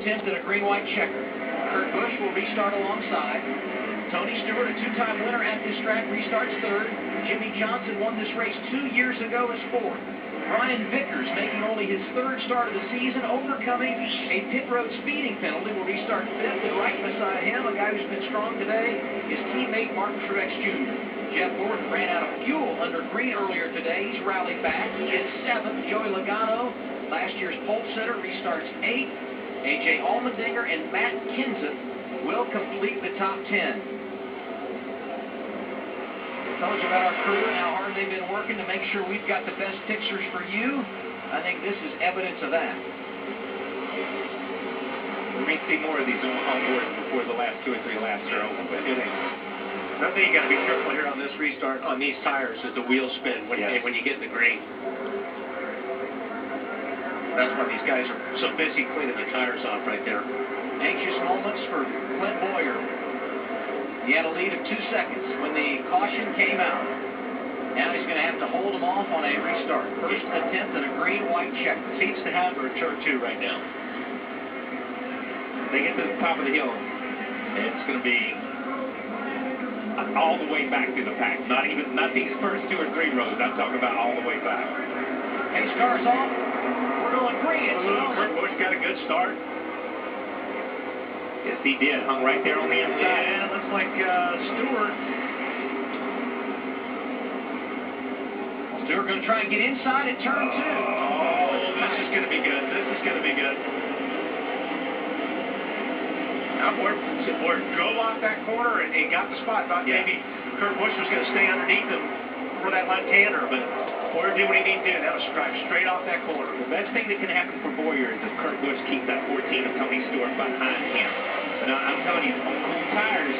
10th in a green-white checker. Kurt Busch will restart alongside. Tony Stewart, a two-time winner at this track, restarts third. Jimmy Johnson won this race 2 years ago as fourth. Brian Vickers, making only his third start of the season, overcoming a pit road speeding penalty, will restart fifth. And right beside him, a guy who's been strong today, is teammate Martin Truex Jr. Jeff Gordon ran out of fuel under green earlier today. He's rallied back. He is seventh. Joey Logano, last year's pole sitter, restarts eighth. A.J. Allmendinger and Matt Kenseth will complete the top 10. Told you about our crew and how hard they've been working to make sure we've got the best pictures for you. I think this is evidence of that. We may see more of these on board before the last 2 or 3 laps are over. But another thing you got to be careful here on this restart on these tires is the wheel spin when you get in the green. That's why these guys are so busy cleaning the tires off right there. Anxious moments for Clint Bowyer. He had a lead of 2 seconds when the caution came out. Now he's going to have to hold him off on a restart. First attempt at a green-white check. Seems to have a turn 2 right now. They get to the top of the hill. It's going to be all the way back to the pack. Not these first 2 or 3 rows. I'm talking about all the way back. Pace car's off. We're going green. Kurt Busch got a good start. Yes, he did. Hung right there on the inside. Yeah, it looks like Stewart. Stewart going to try and get inside at turn 2. Oh, this is going to be good. This is going to be good. Now, Ford drove off that corner and got the spot. Thought maybe Kurt Busch was going to stay underneath him for that left-hander, but Bowyer did what he needed to do. That was straight off that corner. The best thing that can happen for Bowyer is if Kurt Busch keeps that 14 of Tony Stewart behind him. But I'm telling you, on cool tires,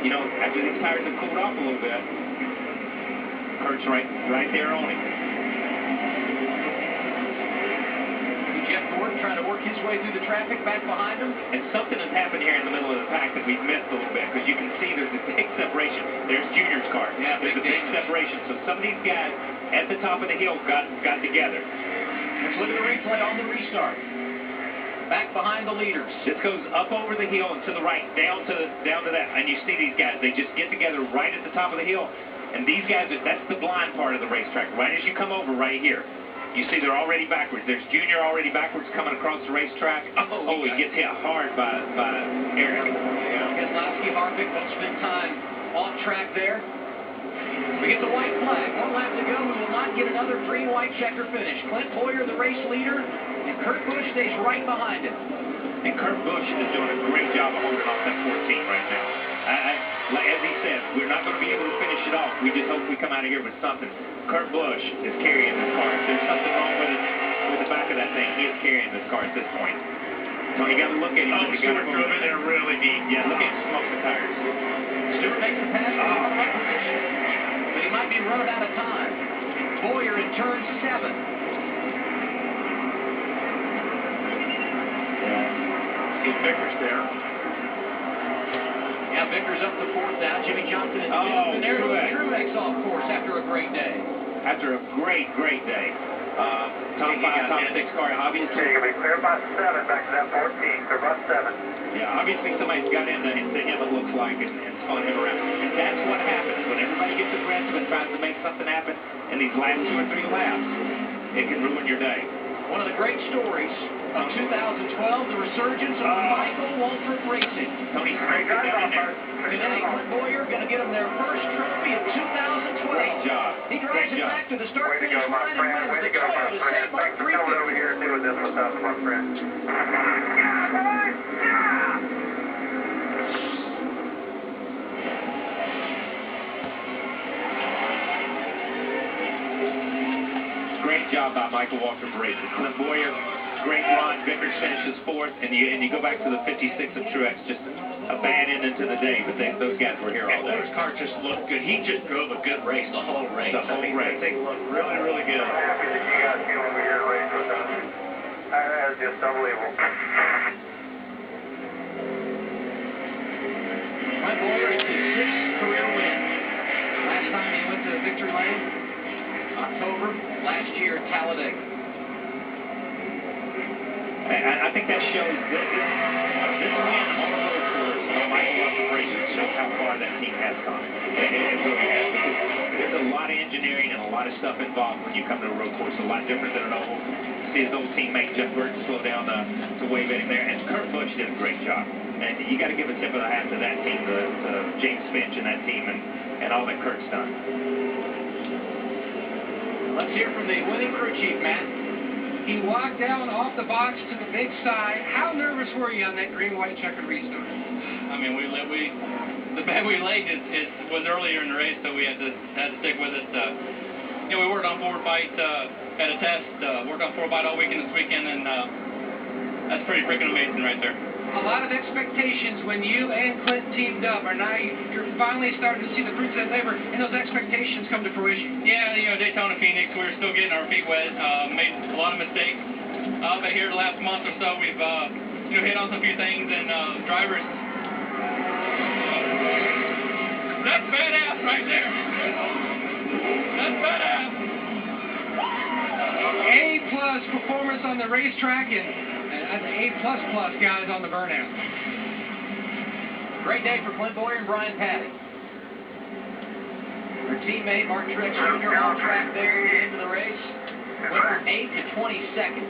you know, after these tires have cooled off a little bit, Kurt's right there on him. Jeff Gordon trying to work his way through the traffic back behind him. And something has happened here in the middle of the pack that we've missed a little bit, because you can see there's a big separation. There's Junior's car. Yeah, there's a big separation. So some of these guys at the top of the hill got together. Let's look at the replay on the restart. Back behind the leaders. This goes up over the hill and to the right, down to that. And you see these guys, they just get together right at the top of the hill. And these guys, that's the blind part of the racetrack. Right as you come over right here, you see they're already backwards. There's Junior already backwards coming across the racetrack. Oh, he gets hit hard by Eric. Yeah. Keselowski, Harvick won't spend time off track there. We get the white flag. 1 lap to go. We will not get another green-white checker finish. Clint Bowyer, the race leader, and Kurt Busch stays right behind him. And Kurt Busch is doing a great job of holding off that 14 right now. As he said, we're not going to be able to finish it off. We just hope we come out of here with something. Kurt Busch is carrying this car. If there's something wrong with the back of that thing, he is carrying this car at this point. So you got to look at him. Oh, Stewart drove in there really deep. Yeah, look at him smoke the tires. Stewart makes the pass. But he might be running out of time. Bowyer in turn 7. See Vickers there. Yeah, Vickers up to 4th now. Jimmy Johnson in 5th. And there's Truex off course after a great day. After a great day. Top 5, top 6 car, obviously. Okay, you're going to be clear about 7 back to that 14. Clear about 7. Yeah, obviously somebody's got into him, it looks like, and spun him around. And that's what happens when everybody gets aggressive and tries to make something happen in these last 2 or 3 laps. It can ruin your day. One of the great stories of 2012, the resurgence of Michael Waltrip Racing. Tony Stewart got in there. Today, Clint Bowyer going to get him their first trophy of 2012. Great job. He drives it back to the start-finish line and wins the Toyota State Mark 350. Thanks for coming over here and doing this with us, my friend. Great job by Michael Waltrip Racing. Clint Bowyer, great run. Vickers finishes 4th, and you go back to the 56 of Truex. Just a bad end into the day, but those guys were here all day. His car just looked good. He just drove a good race the whole race. The whole race. They looked really, really good. I'm happy that you guys came over here to race with us. That is just unbelievable. Clint Bowyer, it's his 6th career win. Last time he went to victory lane, October last year at Talladega. I think that shows that has come. And it really has, because there's a lot of engineering and a lot of stuff involved when you come to a road course. A lot different than an oval. See his old teammate Jeff Burton slow down to wave at him there. And Kurt Busch did a great job. And you got to give a tip of the hat to that team, to James Finch and that team, and all that Kurt's done. Let's hear from the winning crew chief, Matt. He walked down off the box to the big side. How nervous were you on that green-white checkered restart? I mean, the bad we late was earlier in the race, so we had to stick with it. You know, we worked on forward bite, had a test, worked on forward bite all weekend this weekend, and that's pretty freaking amazing right there. A lot of expectations when you and Clint teamed up, and now you're finally starting to see the fruits of that labor, and those expectations come to fruition. Yeah, you know, Daytona, Phoenix, we were still getting our feet wet, made a lot of mistakes. But here the last month or so, we've you know, hit on some few things, and drivers. That's badass right there. That's badass. A+ performance on the racetrack, and A++ guys on the burnout. Great day for Clint Bowyer and Brian Paddock. Their teammate Mark Truex Jr. on track there at the end of the race. Went from 8th to 22nd.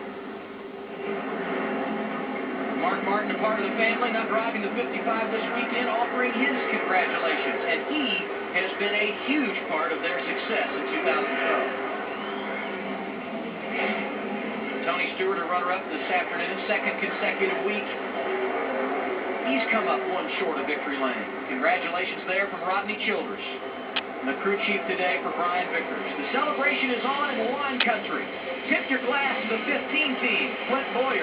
Mark Martin, a part of the family, not driving the 55 this weekend, offering his congratulations. And he has been a huge part of their success in 2012. Tony Stewart, a runner-up this afternoon, second consecutive week. He's come up one short of victory lane. Congratulations there from Rodney Childers. And the crew chief today for Brian Vickers. The celebration is on in wine country. Tip your glass to the 15 team, Clint Bowyer.